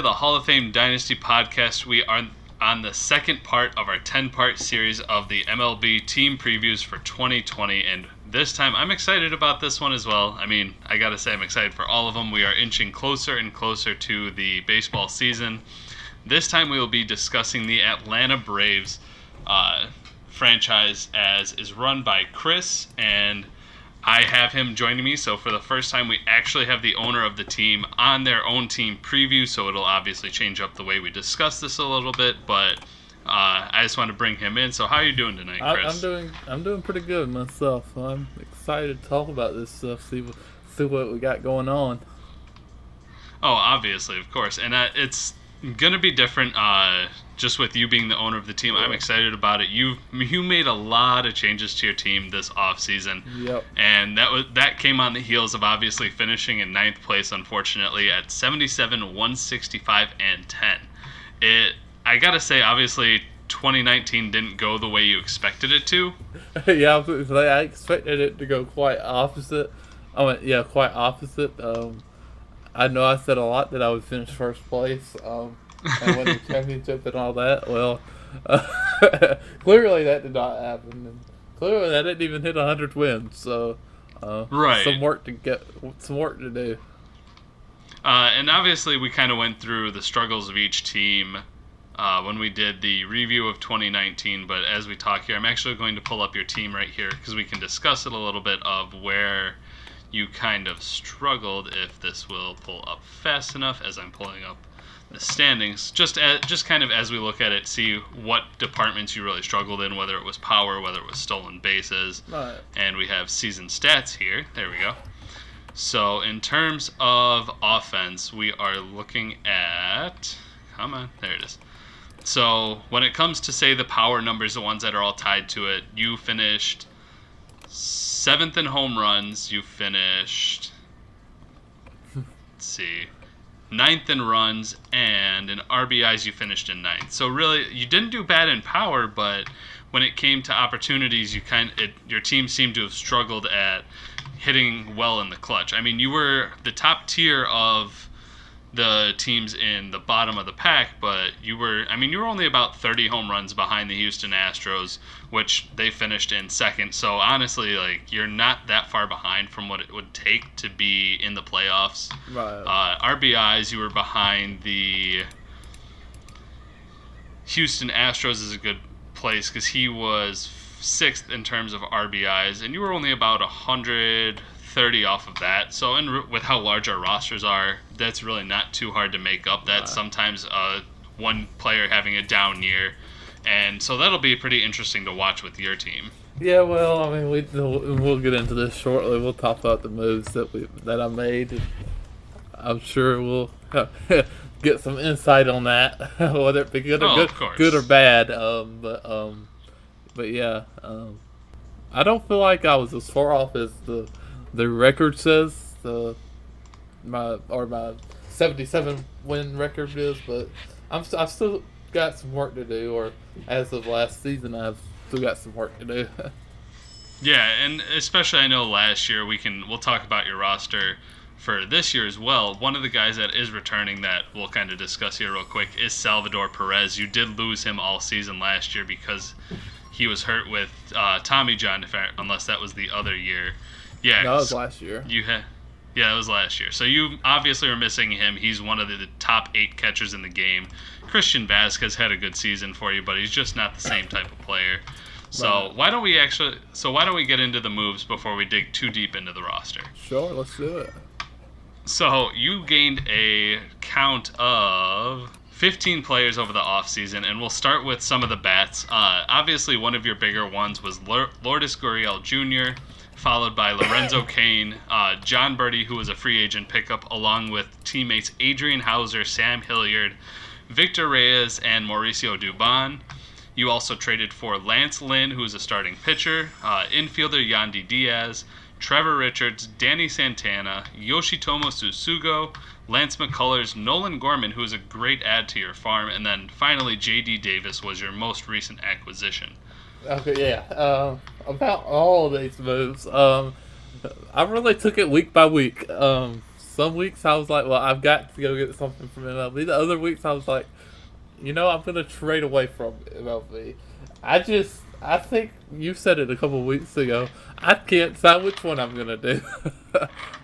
the Hall of Fame Dynasty podcast. We are on the second part of our 10-part series of the MLB Team Previews for 2020, and this time I'm excited about this one as well. I mean, I gotta say I'm excited for all of them. We are inching closer and closer to the baseball season. This time we will be discussing the Atlanta Braves franchise, as is run by Chris, and I have him joining me. So for the first time, we actually have the owner of the team on their own team preview, so it'll obviously change up the way we discuss this a little bit, but I just want to bring him in. So how are you doing tonight, Chris? I'm doing pretty good myself. I'm excited to talk about this stuff, see what we got going on. Oh, obviously, of course. And it's going to be different just with you being the owner of the team. I'm excited about it. You made a lot of changes to your team this offseason. Yep. And that came on the heels of obviously finishing in 9th place, unfortunately, at 77, 165, and 10. I got to say, obviously, 2019 didn't go the way you expected it to. Yeah, I expected it to go quite opposite. Quite opposite. I know I said a lot that I would finish first place and win the championship and all that. Well, clearly that did not happen. And clearly that didn't even hit 100 wins. So, right. some work to do. And obviously we kind of went through the struggles of each team when we did the review of 2019. But as we talk here, I'm actually going to pull up your team right here because we can discuss it a little bit of where you kind of struggled, if this will pull up fast enough as I'm pulling up the standings. Just kind of as we look at it, see what departments you really struggled in, whether it was power, whether it was stolen bases. Right. And we have season stats here. There we go. So in terms of offense, we are looking at... Come on. There it is. So when it comes to, say, the power numbers, the ones that are all tied to it, you finished 7th in home runs. You finished, let's see, 9th in runs, and in RBIs you finished in 9th. So really, you didn't do bad in power, but when it came to opportunities, your team seemed to have struggled at hitting well in the clutch. I mean, you were the top tier of the teams in the bottom of the pack, but you were only about 30 home runs behind the Houston Astros, which they finished in 2nd. So honestly, like, you're not that far behind from what it would take to be in the playoffs. Right. RBIs, you were behind the Houston Astros is a good place because he was 6th in terms of RBIs, and you were only about 130 off of that. So, and with how large our rosters are, that's really not too hard to make up. That's sometimes one player having a down year, and so that'll be pretty interesting to watch with your team. Yeah, well, I mean, we'll get into this shortly. We'll talk about the moves that I made. I'm sure we'll get some insight on that, whether it be good or bad. But yeah, I don't feel like I was as far off as the record says. My 77 win record is, but I've still got some work to do. Or as of last season, I've still got some work to do. Yeah, and especially I know last year we'll talk about your roster for this year as well. One of the guys that is returning that we'll kind of discuss here real quick is Salvador Perez. You did lose him all season last year because he was hurt with Tommy John, unless that was the other year. Yeah, no, it was last year. Yeah, it was last year. So you obviously were missing him. He's one of the top 8 catchers in the game. Christian Vasquez had a good season for you, but he's just not the same type of player. So why don't we get into the moves before we dig too deep into the roster? Sure, let's do it. So you gained a count of 15 players over the offseason, and we'll start with some of the bats. Obviously, one of your bigger ones was Lourdes Gurriel Jr., followed by Lorenzo Cain, John Birdie, who was a free agent pickup, along with teammates Adrian Hauser, Sam Hilliard, Victor Reyes, and Mauricio Dubon. You also traded for Lance Lynn, who is a starting pitcher, infielder Yandy Diaz, Trevor Richards, Danny Santana, Yoshitomo Susugo, Lance McCullers, Nolan Gorman, who is a great add to your farm, and then finally J.D. Davis was your most recent acquisition. Okay, yeah. About all of these moves, I really took it week by week. some weeks I was like, well, I've got to go get something from MLB. The other weeks I was like, I'm gonna trade away from MLB. I think you said it a couple weeks ago. I can't decide which one I'm gonna do.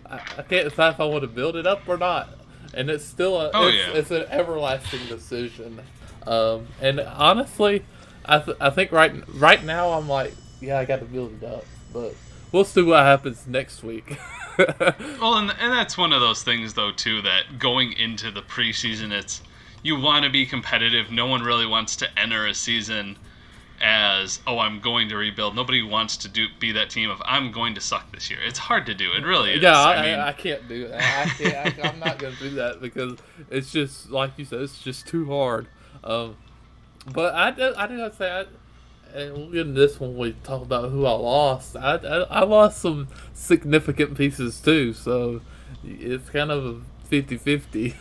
I can't decide if I want to build it up or not, and it's still it's an everlasting decision. And honestly, I think right now I'm like, yeah, I got to build it up, but we'll see what happens next week. Well, and that's one of those things though too, that going into the preseason, you want to be competitive. No one really wants to enter a season as, I'm going to rebuild. Nobody wants to be that team of, I'm going to suck this year. It's hard to do. It really is. Yeah, I can't do that. I'm not going to do that because it's just, like you said, it's just too hard. But I do have to say, and we'll get into this when we talk about who I lost. I lost some significant pieces too, so it's kind of a 50-50.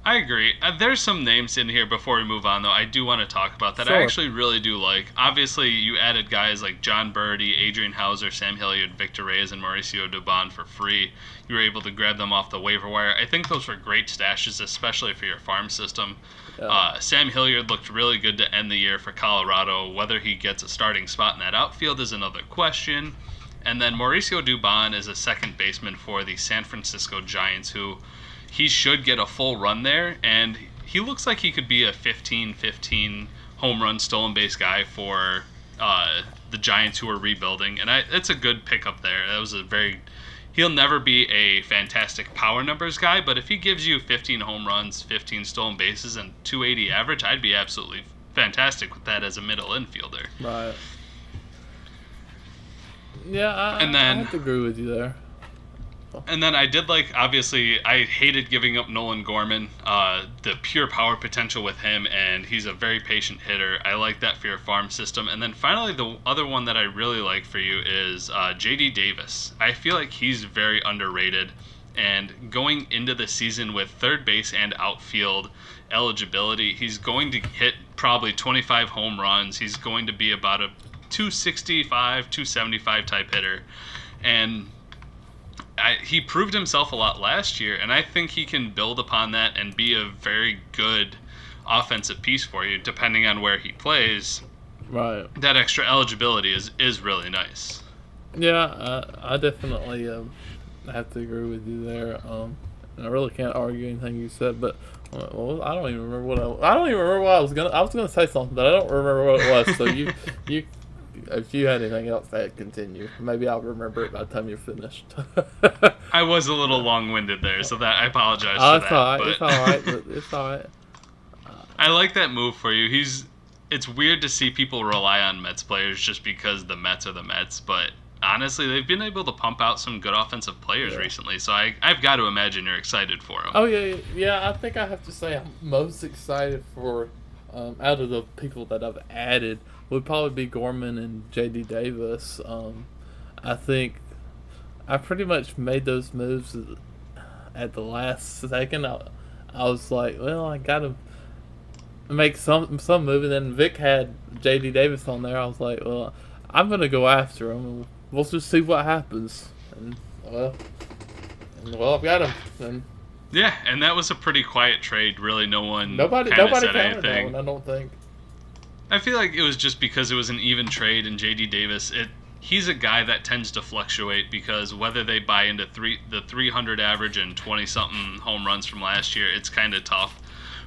I agree. There's some names in here before we move on, though, I do want to talk about that. Sure. I actually really do like. Obviously, you added guys like John Birdie, Adrian Hauser, Sam Hilliard, Victor Reyes, and Mauricio Dubon for free. You were able to grab them off the waiver wire. I think those were great stashes, especially for your farm system. Yeah. Sam Hilliard looked really good to end the year for Colorado. Whether he gets a starting spot in that outfield is another question. And then Mauricio Dubon is a second baseman for the San Francisco Giants, who he should get a full run there, and he looks like he could be a 15-15 home run stolen base guy for the Giants, who are rebuilding, and it's a good pickup there. That was he'll never be a fantastic power numbers guy, but if he gives you 15 home runs, 15 stolen bases, and 280 average, I'd be absolutely fantastic with that as a middle infielder. Right. Yeah, I have to agree with you there. And then I did obviously, I hated giving up Nolan Gorman, the pure power potential with him, and he's a very patient hitter. I like that for your farm system. And then finally, the other one that I really like for you is J.D. Davis. I feel like he's very underrated, and going into the season with third base and outfield eligibility, he's going to hit probably 25 home runs. He's going to be about a 265, 275 type hitter. And he proved himself a lot last year, and I think he can build upon that and be a very good offensive piece for you, depending on where he plays. Right. That extra eligibility is really nice. Yeah, I definitely have to agree with you there. I really can't argue anything you said, but I don't even remember what I was gonna say something, but I don't remember what it was. So you. If you had anything else, I'd continue. Maybe I'll remember it by the time you're finished. I was a little long-winded there, so that I apologize for that. It's all right. It's all right. I like that move for you. It's weird to see people rely on Mets players just because the Mets are the Mets, but honestly, they've been able to pump out some good offensive players recently, so I've got to imagine you're excited for them. Oh, yeah. I think I have to say I'm most excited for, out of the people that I've added, would probably be Gorman and J.D. Davis. I think I pretty much made those moves at the last second. I was like, well, I got to make some move. And then Vic had J.D. Davis on there. I was like, well, I'm going to go after him. And we'll just see what happens. And, I've got him. And yeah, and that was a pretty quiet trade. Really, nobody said anything. That one, I don't think. I feel like it was just because it was an even trade, and J.D. Davis, he's a guy that tends to fluctuate because whether they buy into the 300 average and 20-something home runs from last year, it's kind of tough.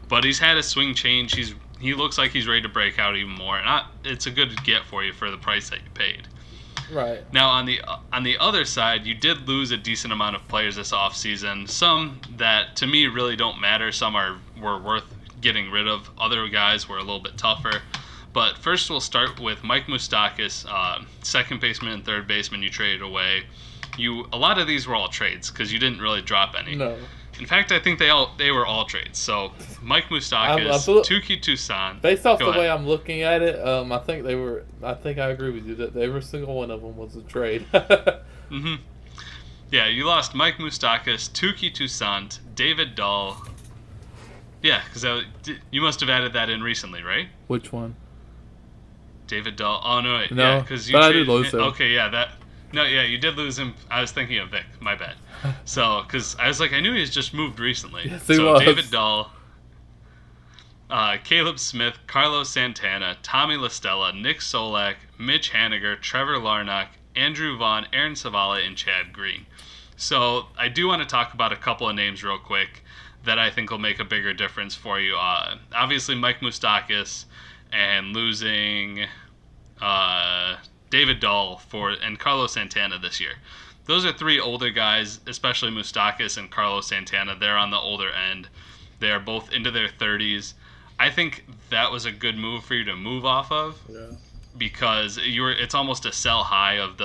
But he's had a swing change. He looks like he's ready to break out even more, and it's a good get for you for the price that you paid. Right. Now, on the other side, you did lose a decent amount of players this offseason. Some that, to me, really don't matter. Some were worth getting rid of. Other guys were a little bit tougher. But first we'll start with Mike Moustakas, second baseman and third baseman you traded away. A lot of these were all trades because you didn't really drop any. No. In fact, I think they were all trades. So Mike Moustakas, Touki Toussaint. Based off the way I'm looking at it, I think they were. I think I agree with you that every single one of them was a trade. Mm-hmm. Yeah, you lost Mike Moustakas, Touki Toussaint, David Dahl. Yeah, because you must have added that in recently, right? Which one? David Dahl. Oh no, no, yeah, because you. But I did lose him. Okay, yeah, No, yeah, you did lose him. I was thinking of Vic. My bad. So, because I was like, I knew he's just moved recently. Yes, he so was. David Dahl, Caleb Smith, Carlos Santana, Tommy LaStella, Nick Solak, Mitch Haniger, Trevor Larnach, Andrew Vaughn, Aaron Savala, and Chad Green. So I do want to talk about a couple of names real quick that I think will make a bigger difference for you. Obviously, Mike Moustakas and losing David Dahl and Carlos Santana this year. Those are three older guys, especially Moustakas and Carlos Santana. They're on the older end. They are both into their 30s. I think that was a good move for you to move off of, because it's almost a sell high of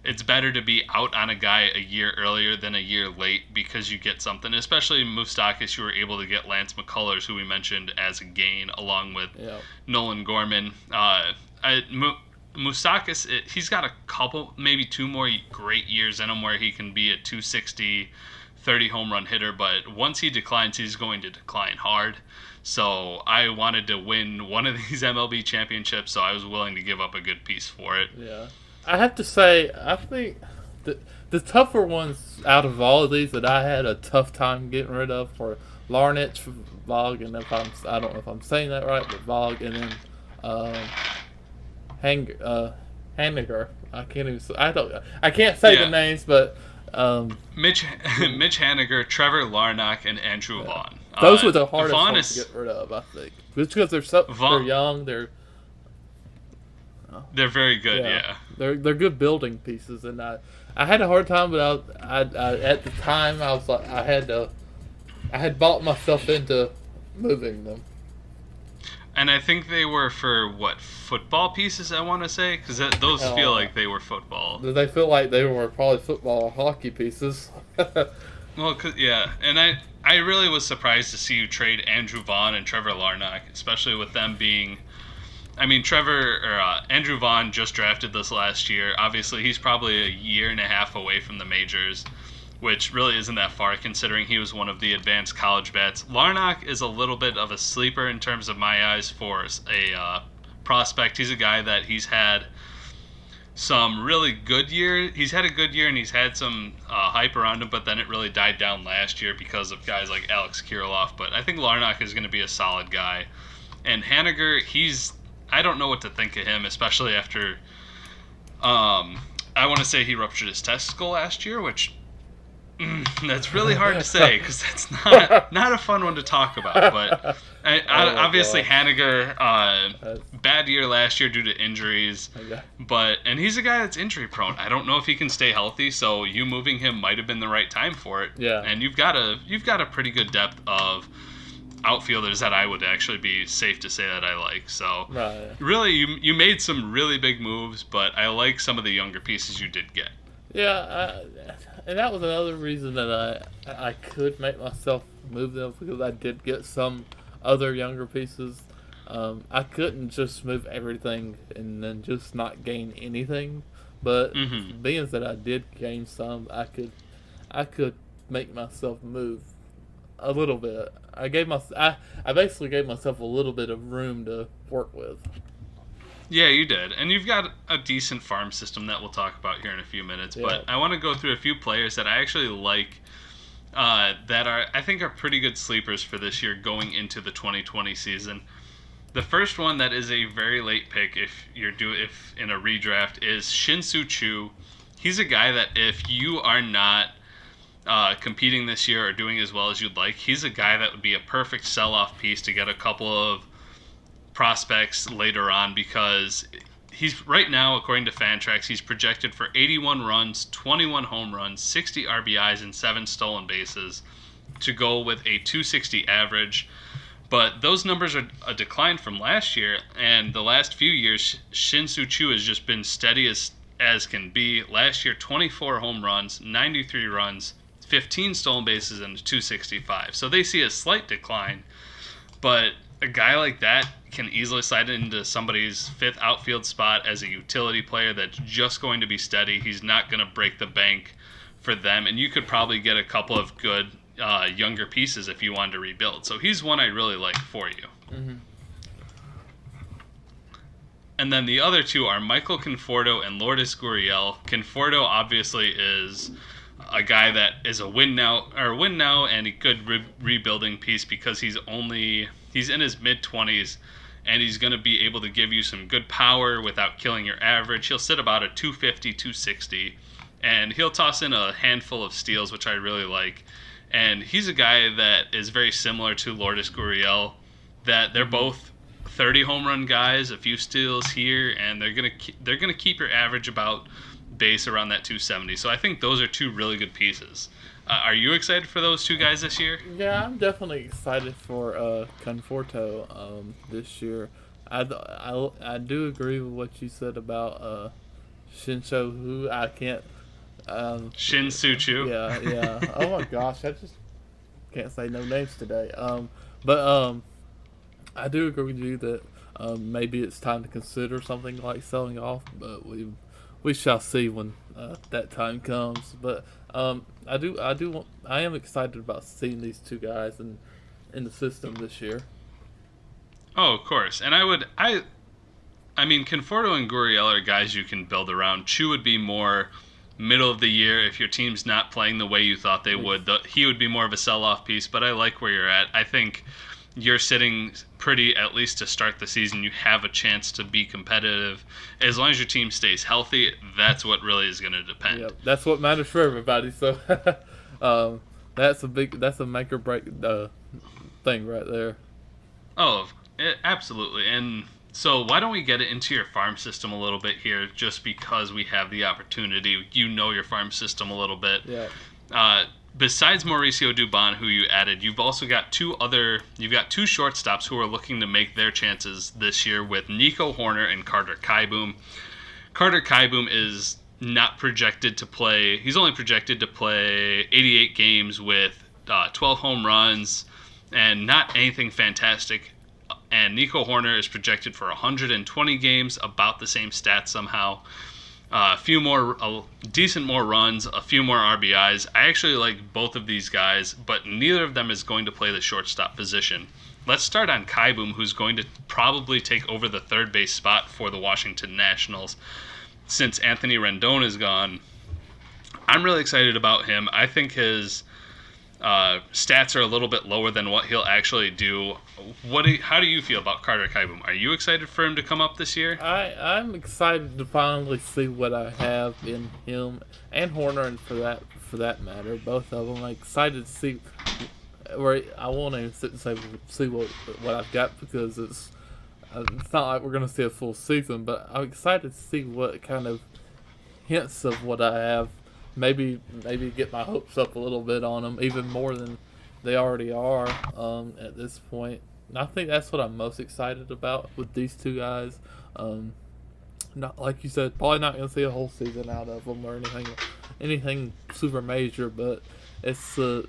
it's better to be out on a guy a year earlier than a year late, because you get something. Especially Moustakas, you were able to get Lance McCullers, who we mentioned, as a gain, along with Nolan Gorman. Moustakas, he's got a couple, maybe two more great years in him where he can be a 260, 30 home run hitter, but once he declines, he's going to decline hard. So I wanted to win one of these MLB championships, so I was willing to give up a good piece for it. Yeah. I have to say, I think the tougher ones out of all of these that I had a tough time getting rid of were Larnach, Vogt, and I don't know if I'm saying that right, but Vogt, and then Haniger. I can't say the names, but Mitch Haniger, Trevor Larnach, and Andrew Vaughn. Those were the hardest ones to get rid of, I think. Just because they're young, they're very good. Yeah. They're good building pieces, and I had a hard time, but I at the time I was like I had bought myself into moving them. And I think they were for football pieces, I want to say, because those feel like they were football. They feel like they were probably football or hockey pieces. Well, and I really was surprised to see you trade Andrew Vaughn and Trevor Larnach, especially with them being. I mean, Andrew Vaughn just drafted this last year. Obviously, he's probably a year and a half away from the majors, which really isn't that far considering he was one of the advanced college bets. Larnach is a little bit of a sleeper in terms of my eyes for a prospect. He's a guy that he's had some really good year. He's had a good year and he's had some hype around him, but then it really died down last year because of guys like Alex Kirilloff. But I think Larnach is going to be a solid guy. And Haniger, I don't know what to think of him, especially after I want to say he ruptured his testicle last year, which that's really hard to say because that's not a fun one to talk about. But obviously Haniger, bad year last year due to injuries. And he's a guy that's injury prone. I don't know if he can stay healthy, so you moving him might have been the right time for it. Yeah. And you've got a pretty good depth of outfielders that I would actually be safe to say that I like. So really, you made some really big moves, but I like some of the younger pieces you did get. Yeah, and that was another reason that I could make myself move them, because I did get some other younger pieces. I couldn't just move everything and then just not gain anything, but being that I did gain some, I could make myself move a little bit. I basically gave myself a little bit of room to work with. Yeah, you did. And you've got a decent farm system that we'll talk about here in a few minutes. Yeah. But I want to go through a few players that I actually like that I think are pretty good sleepers for this year going into the 2020 season. The first one that is a very late pick if in a redraft is Shin-Soo Choo. He's a guy that if you are not competing this year or doing as well as you'd like, he's a guy that would be a perfect sell-off piece to get a couple of prospects later on, because he's right now, according to Fantrax, he's projected for 81 runs, 21 home runs, 60 RBIs, and 7 stolen bases to go with a 260 average. But those numbers are a decline from last year, and the last few years, Shin-Soo Choo has just been steady as can be. Last year, 24 home runs, 93 runs, 15 stolen bases, and 265. So they see a slight decline, but a guy like that can easily slide into somebody's fifth outfield spot as a utility player that's just going to be steady. He's not going to break the bank for them, and you could probably get a couple of good younger pieces if you wanted to rebuild. So he's one I really like for you. And then the other two are Michael Conforto and Lourdes Gurriel. Conforto obviously is a guy that is a win now and a good rebuilding piece because he's in his mid-20s and he's going to be able to give you some good power without killing your average. He'll sit about a 250, 260, and he'll toss in a handful of steals, which I really like. And he's a guy that is very similar to Lourdes Gurriel, that they're both 30 home run guys, a few steals here, and they're gonna keep your average about base around that 270. So I think those are two really good pieces. Are you excited for those two guys this year? Yeah, I'm definitely excited for Conforto this year. I do agree with what you said about Shinsho, who I can't. Shin Soo-Choo. Yeah. Oh my gosh, I just can't say no names today. But I do agree with you that maybe it's time to consider something like selling off, but we shall see when that time comes. But I am excited about seeing these two guys in the system this year. Oh, of course. And I mean, Conforto and Gurriel are guys you can build around. Chu would be more middle of the year if your team's not playing the way you thought they would. He would be more of a sell-off piece, but I like where you're at. I think you're sitting pretty, at least to start the season. You have a chance to be competitive. As long as your team stays healthy, that's what really is going to depend. Yep, that's what matters for everybody. So that's a make or break thing right there. Oh, absolutely. And so why don't we get into your farm system a little bit here, just because we have the opportunity. You know your farm system a little bit. Yeah. Besides Mauricio Dubon, who you added, you've also got two shortstops who are looking to make their chances this year with Nico Horner and Carter Kieboom. Carter Kieboom is not projected to play. He's only projected to play 88 games with 12 home runs and not anything fantastic. And Nico Horner is projected for 120 games, about the same stats somehow. Decent more runs, a few more RBIs. I actually like both of these guys, but neither of them is going to play the shortstop position. Let's start on Kieboom, who's going to probably take over the third base spot for the Washington Nationals since Anthony Rendon is gone. I'm really excited about him. I think his stats are a little bit lower than what he'll actually do. How do you feel about Carter Kieboom? Are you excited for him to come up this year? I'm excited to finally see what I have in him and Horner, and for that matter, both of them. I'm excited to see where I won't even sit and see what I've got, because it's not like we're going to see a full season, but I'm excited to see what kind of hints of what I have. Maybe get my hopes up a little bit on them, even more than they already are at this point. And I think that's what I'm most excited about with these two guys. Not like you said, probably not going to see a whole season out of them or anything super major, but it's the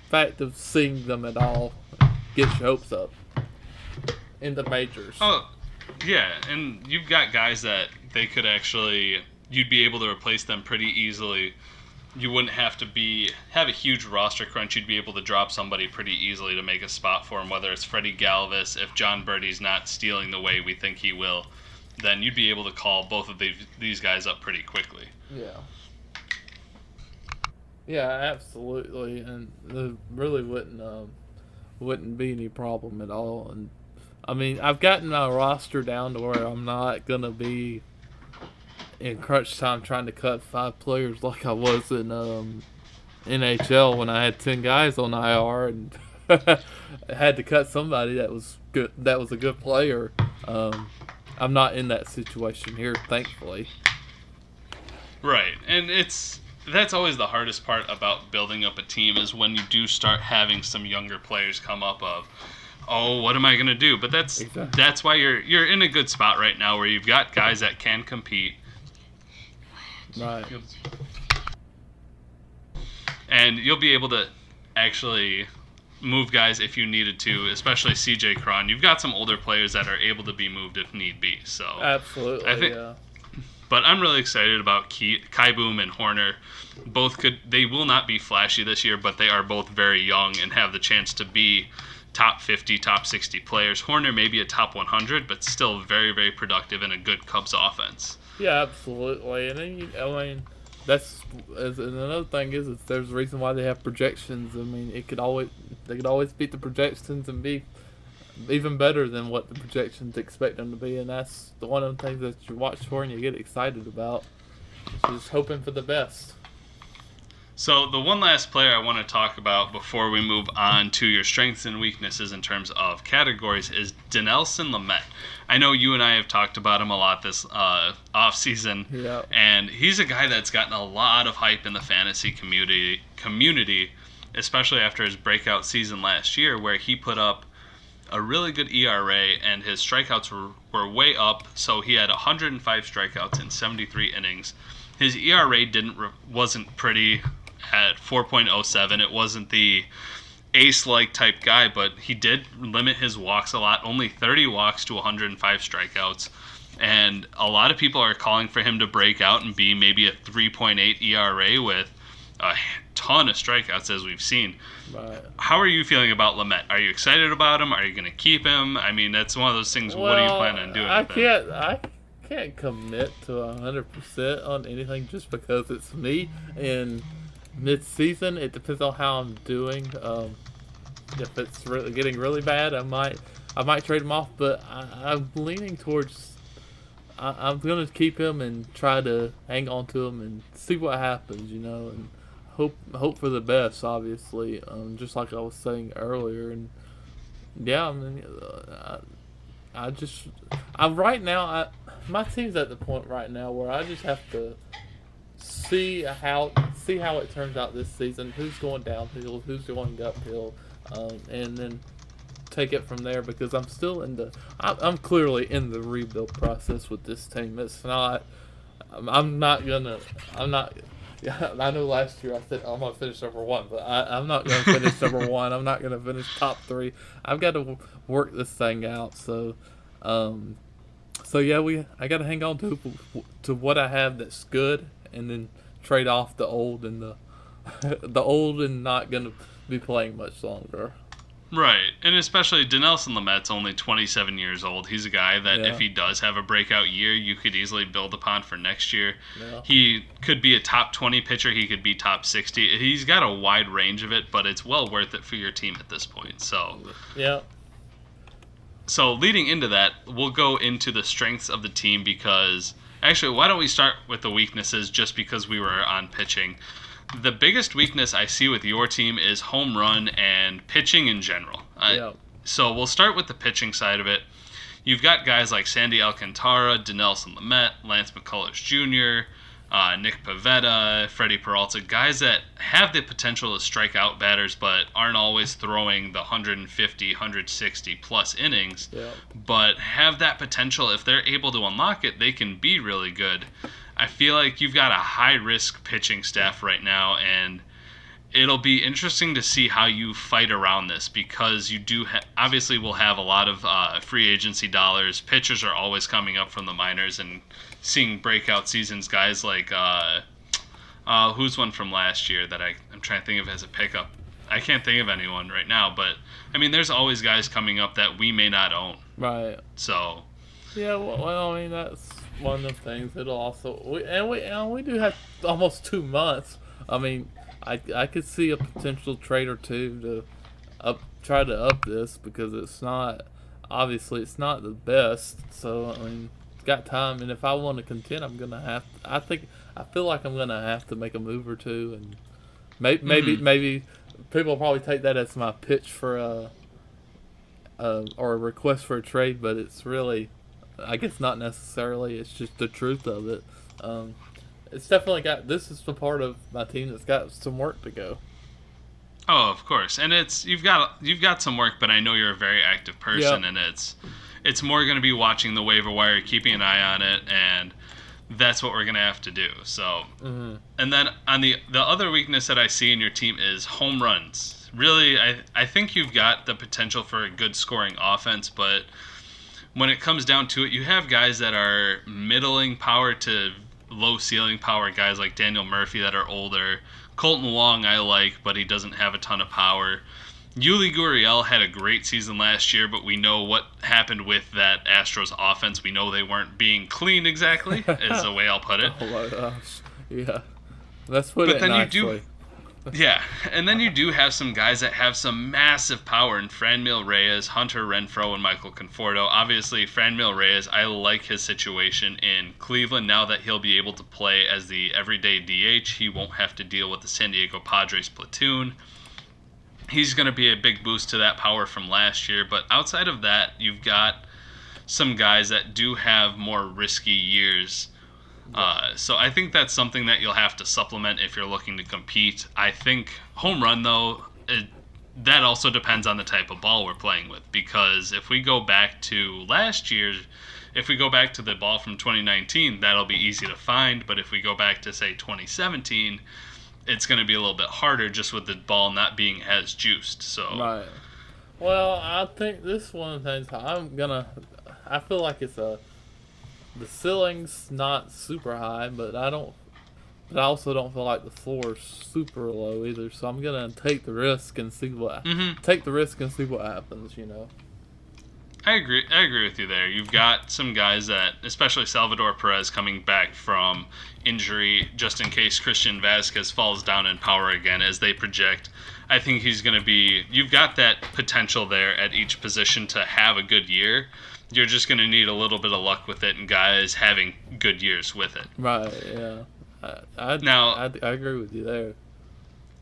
fact of seeing them at all gets your hopes up in the majors. Oh, yeah, and you've got guys that they could actually. You'd be able to replace them pretty easily. You wouldn't have to have a huge roster crunch. You'd be able to drop somebody pretty easily to make a spot for him, whether it's Freddie Galvis. If John Birdie's not stealing the way we think he will, then you'd be able to call both of these guys up pretty quickly. Yeah, absolutely, and there really wouldn't be any problem at all. And I mean, I've gotten my roster down to where I'm not gonna be in crunch time trying to cut 5 players like I was in NHL when I had 10 guys on IR and I had to cut somebody that was good. That was a good player. I'm not in that situation here, thankfully. Right, and that's always the hardest part about building up a team, is when you do start having some younger players come up of, oh, what am I going to do? But that's why you're in a good spot right now, where you've got guys that can compete. Right. And you'll be able to actually move guys if you needed to, especially CJ Cron. You've got some older players that are able to be moved if need be. So absolutely, yeah. But I'm really excited about Kieboom and Horner. They will not be flashy this year, but they are both very young and have the chance to be top 50, top 60 players. Hoerner may be a top 100, but still very, very productive in a good Cubs offense. Yeah, absolutely. And then, and another thing is there's a reason why they have projections. I mean, they could always beat the projections and be even better than what the projections expect them to be, and that's one of the things that you watch for and you get excited about. Just hoping for the best. So the one last player I want to talk about before we move on to your strengths and weaknesses in terms of categories is Dinelson Lamet. I know you and I have talked about him a lot this offseason, yeah. And he's a guy that's gotten a lot of hype in the fantasy community, especially after his breakout season last year where he put up a really good ERA and his strikeouts were way up, so he had 105 strikeouts in 73 innings. His ERA wasn't pretty at 4.07. It wasn't the ace-like type guy, but he did limit his walks a lot, only 30 walks to 105 strikeouts. And a lot of people are calling for him to break out and be maybe a 3.8 ERA with a ton of strikeouts, as we've seen. Right. How are you feeling about Lamet? Are you excited about him? Are you going to keep him? I mean, that's one of those things. Well, what do you plan on doing with him? I can't commit to 100% on anything just because it's me. And mid-season, it depends on how I'm doing. If it's really getting really bad, I might trade him off. But I'm leaning towards. I'm gonna keep him and try to hang on to him and see what happens, and hope for the best. Obviously, just like I was saying earlier, and yeah, I mean, right now, my team's at the point right now where I just have to see how it turns out this season. Who's going downhill? Who's going uphill? And then take it from there because I'm clearly in the rebuild process with this team. It's not. Yeah, I know last year I said I'm gonna finish number one, but I'm not gonna finish number one. I'm not gonna finish top 3. I've got to work this thing out. So yeah, I got to hang on to what I have that's good, and then trade off the old and the old and not gonna be playing much longer. Right, and especially Dinelson Lamet's only 27 years old. He's a guy that if he does have a breakout year, you could easily build upon for next year. Yeah. He could be a top 20 pitcher. He could be top 60. He's got a wide range of it, but it's well worth it for your team at this point. So, yeah. So leading into that, we'll go into the strengths of the team because actually, why don't we start with the weaknesses just because we were on pitching. The biggest weakness I see with your team is home run and pitching in general. So we'll start with the pitching side of it. You've got guys like Sandy Alcantara, Dinelson Lamet, Lance McCullers Jr., Nick Pivetta, Freddie Peralta, guys that have the potential to strike out batters but aren't always throwing the 150, 160 plus innings, but have that potential. If they're able to unlock it, they can be really good. I feel like you've got a high-risk pitching staff right now, and it'll be interesting to see how you fight around this because you do obviously will have a lot of free agency dollars. Pitchers are always coming up from the minors and seeing breakout seasons. Guys like who's one from last year that I'm trying to think of as a pickup. I can't think of anyone right now, but I mean, there's always guys coming up that we may not own. Right. So. Yeah. Well, I mean that's one of the things. It'll also we do have almost 2 months. I mean, I could see a potential trade or two to try to up this because it's not the best. So I mean, it's got time, and if I want to contend, I'm gonna have. I feel like I'm gonna have to make a move or two, and maybe people will probably take that as my pitch for or a request for a trade, but it's really. I guess not necessarily. It's just the truth of it. It's definitely this is the part of my team that's got some work to go. Oh, of course, and you've got some work, but I know you're a very active person, and it's more going to be watching the waiver wire, keeping an eye on it, and that's what we're going to have to do. So, and then on the other weakness that I see in your team is home runs. Really, I think you've got the potential for a good scoring offense, but when it comes down to it, you have guys that are middling power to low ceiling power, guys like Daniel Murphy that are older. Colton Wong I like, but he doesn't have a ton of power. Yuli Gurriel had a great season last year, but we know what happened with that Astros offense. We know they weren't being clean exactly, is the way I'll put it. Oh my gosh. Yeah. Let's put it then nicely. Yeah, and then you do have some guys that have some massive power in Franmil Reyes, Hunter Renfroe, and Michael Conforto. Obviously, Franmil Reyes, I like his situation in Cleveland now that he'll be able to play as the everyday DH. He won't have to deal with the San Diego Padres platoon. He's going to be a big boost to that power from last year, but outside of that, you've got some guys that do have more risky years. So I think that's something that you'll have to supplement if you're looking to compete. I think home run, though, that also depends on the type of ball we're playing with. Because if we go back to last year, if we go back to the ball from 2019, that'll be easy to find. But if we go back to, say, 2017, it's going to be a little bit harder just with the ball not being as juiced. So Right. Well, I think this one of the things I feel like the ceiling's not super high, but I also don't feel like the floor's super low either. So I'm gonna take the risk and see what happens. I agree with you there. You've got some guys that, especially Salvador Perez, coming back from injury just in case Christian Vasquez falls down in power again as they project. I think he's going to be... You've got that potential there at each position to have a good year. You're just going to need a little bit of luck with it and guys having good years with it. Right, yeah. I agree with you there.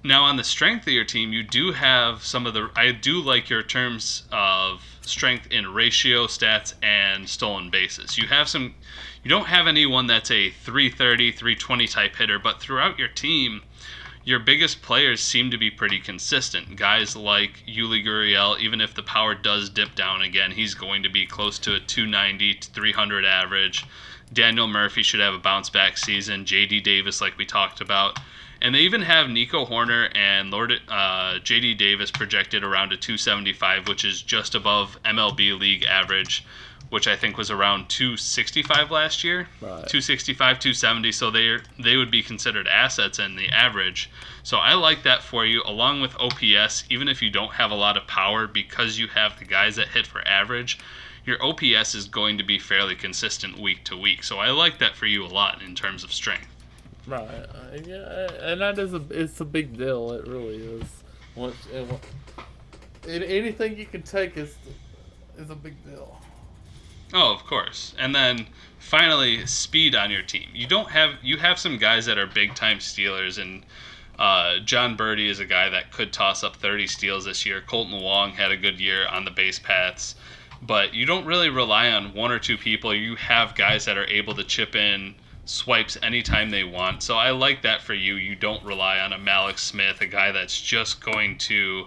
Now, on the strength of your team, you do have some of the... I do like your terms of strength in ratio, stats, and stolen bases. You don't have anyone that's a 330, 320 type hitter, but throughout your team, your biggest players seem to be pretty consistent. Guys like Yuli Gurriel, even if the power does dip down again, he's going to be close to a 290 to 300 average. Daniel Murphy should have a bounce-back season. J.D. Davis, like we talked about. And they even have Nico Horner and J.D. Davis projected around a 275, which is just above MLB league average, which I think was around 265 last year. Right. 265, 270, so they would be considered assets in the average. So I like that for you, along with OPS, even if you don't have a lot of power, because you have the guys that hit for average, your OPS is going to be fairly consistent week to week. So I like that for you a lot in terms of strength. Right, yeah, and it's a big deal. It really is. Anything you can take is a big deal. Oh, of course. And then finally, speed on your team. You have some guys that are big time stealers, and John Birdie is a guy that could toss up 30 steals this year. Colton Wong had a good year on the base paths, but you don't really rely on one or two people. You have guys that are able to chip in swipes anytime they want. So I like that for you. You don't rely on a Malik Smith, a guy that's just going to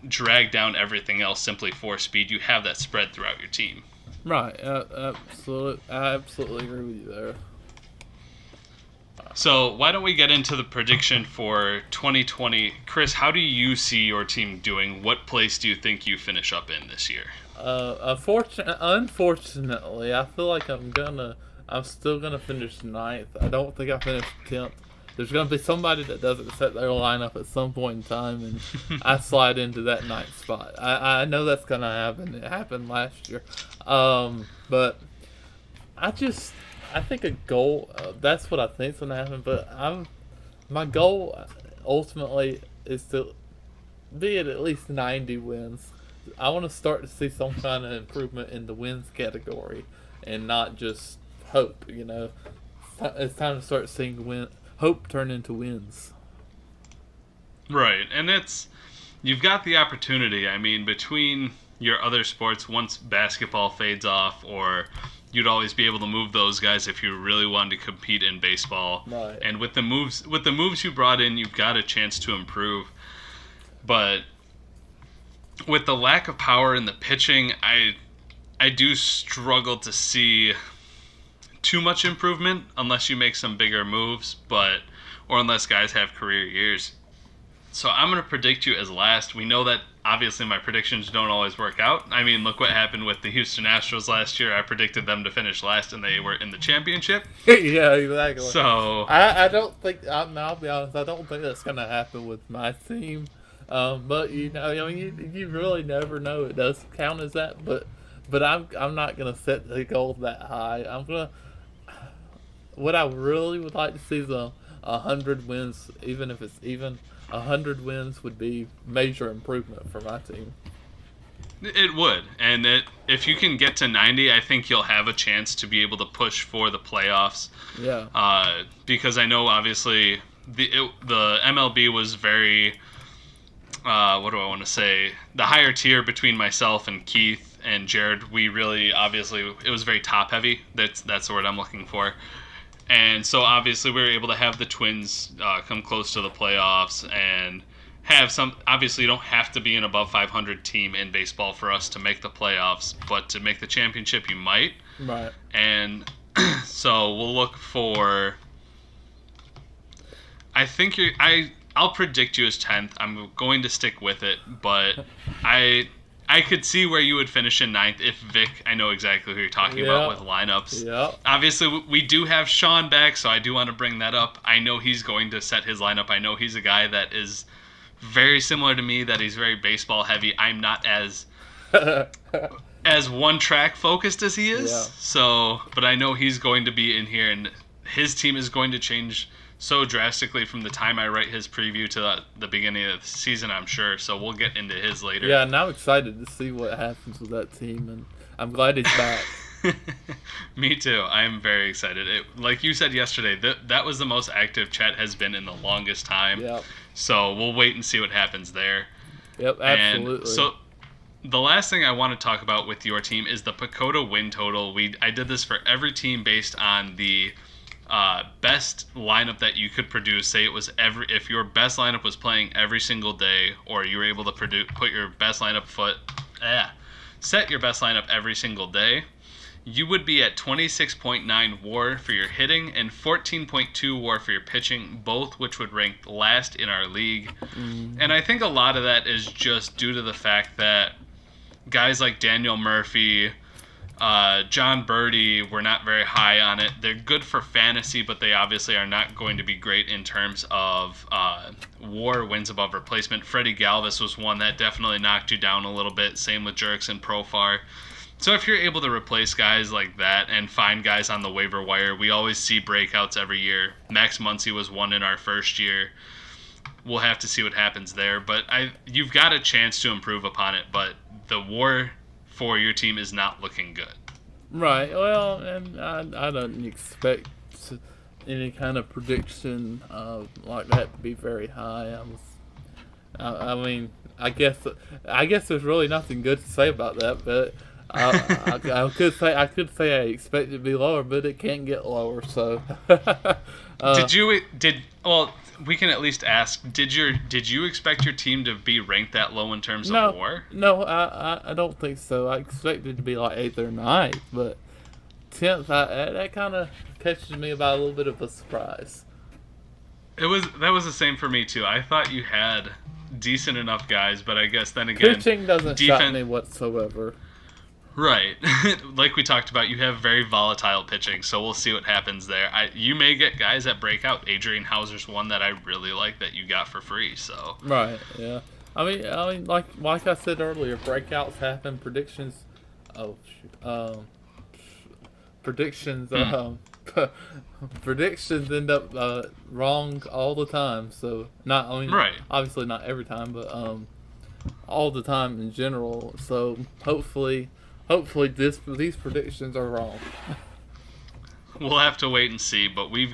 drag down everything else simply for speed. You have that spread throughout your team. Right. Absolutely. I absolutely agree with you there. So why don't we get into the prediction for 2020? Chris, how do you see your team doing? What place do you think you finish up in this year? Unfortunately, I feel like I'm still gonna finish 9th. I don't think I finished 10th. There's gonna be somebody that doesn't set their lineup at some point in time, and I slide into that 9th spot. I know that's gonna happen. It happened last year, but I think a goal. That's what I think is gonna happen. But my goal ultimately is to be at least 90 wins. I want to start to see some kind of improvement in the wins category, and not just hope. It's time to start seeing hope turn into wins. Right, and you've got the opportunity. I mean, between your other sports, once basketball fades off, or you'd always be able to move those guys if you really wanted to compete in baseball. Right. And with the moves you brought in, you've got a chance to improve. But with the lack of power in the pitching, I do struggle to see too much improvement unless you make some bigger moves, or unless guys have career years. So I'm going to predict you as last. We know that obviously my predictions don't always work out. I mean, look what happened with the Houston Astros last year. I predicted them to finish last, and they were in the championship. Yeah, exactly. So I don't think. I'll be honest. I don't think that's going to happen with my team. But I mean, you really never know. It does count as that, but I'm not gonna set the goal that high. I'm gonna. What I really would like to see is a hundred wins, even if it's even. 100 wins would be major improvement for my team. It would, and if you can get to 90, I think you'll have a chance to be able to push for the playoffs. Yeah. Because I know obviously the MLB was very, what do I want to say? The higher tier between myself and Keith and Jared, we really obviously it was very top heavy. That's the word I'm looking for. And so obviously we were able to have the Twins come close to the playoffs and have some. Obviously, you don't have to be an above 500 team in baseball for us to make the playoffs, but to make the championship, you might. Right. And so we'll look for. I think I'll predict you as 10th. I'm going to stick with it, but I could see where you would finish in 9th if Vic. I know exactly who you're talking about with lineups. Yeah. Obviously, we do have Sean back, so I do want to bring that up. I know he's going to set his lineup. I know he's a guy that is very similar to me, that he's very baseball heavy. I'm not as one track focused as he is. Yeah. So, but I know he's going to be in here, and his team is going to change so drastically from the time I write his preview to the beginning of the season, I'm sure. So we'll get into his later. Yeah, and I'm excited to see what happens with that team, and I'm glad he's back. Me too. I'm very excited. Like you said yesterday, that was the most active Chet has been in the longest time. Yep. So we'll wait and see what happens there. Yep, absolutely. And so the last thing I want to talk about with your team is the Pacoda win total. I did this for every team based on the best lineup that you could produce. Say it was if your best lineup was playing every single day, or you were able to put your best lineup set your best lineup every single day, you would be at 26.9 WAR for your hitting and 14.2 WAR for your pitching, both which would rank last in our league. And I think a lot of that is just due to the fact that guys like Daniel Murphy, John Birdie were not very high on it. They're good for fantasy, but they obviously are not going to be great in terms of WAR, wins above replacement. Freddie Galvis was one that definitely knocked you down a little bit. Same with Jurickson Profar. So if you're able to replace guys like that and find guys on the waiver wire, we always see breakouts every year. Max Muncy was one in our first year. We'll have to see what happens there. But you've got a chance to improve upon it, but the WAR for your team is not looking good. Right. Well, and I don't expect any kind of prediction like that to be very high. I mean, I guess there's really nothing good to say about that, but I could say I expect it to be lower, but it can't get lower. So, we can at least ask. Did you expect your team to be ranked that low in terms of WAR? No, I don't think so. I expected to be like 8th or 9th, but 10th. That kind of catches me by a little bit of a surprise. That was the same for me too. I thought you had decent enough guys, but I guess then again, pitching doesn't shock me whatsoever. Right. Like we talked about, you have very volatile pitching, so we'll see what happens there. You may get guys that break out. Adrian Hauser's one that I really like that you got for free. So right, yeah. I mean, like I said earlier, breakouts happen. Predictions end up wrong all the time. So right. Obviously not every time, but all the time in general. So hopefully these predictions are wrong. We'll have to wait and see, but we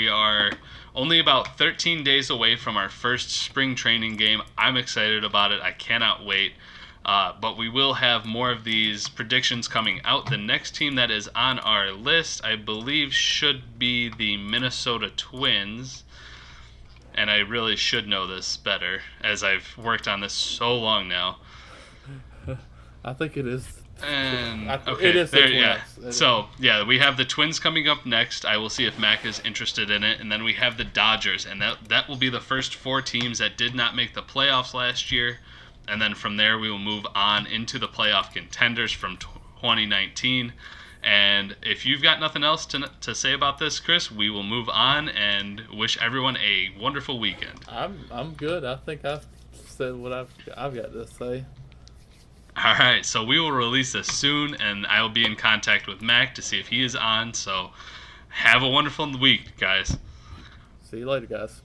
are only about 13 days away from our first spring training game. I'm excited about it. I cannot wait. But we will have more of these predictions coming out. The next team that is on our list, I believe, should be the Minnesota Twins. And I really should know this better, as I've worked on this so long now. I think it is. Okay, it is there, yeah. So, yeah, we have the Twins coming up next. I will see if Mac is interested in it. And then we have the Dodgers, and that will be the first 4 teams that did not make the playoffs last year. And then from there, we will move on into the playoff contenders from 2019. And if you've got nothing else to say about this, Chris, we will move on and wish everyone a wonderful weekend. I'm good. I think I've said what I've got to say. All right, so we will release this soon, and I will be in contact with Mac to see if he is on. So have a wonderful week, guys. See you later, guys.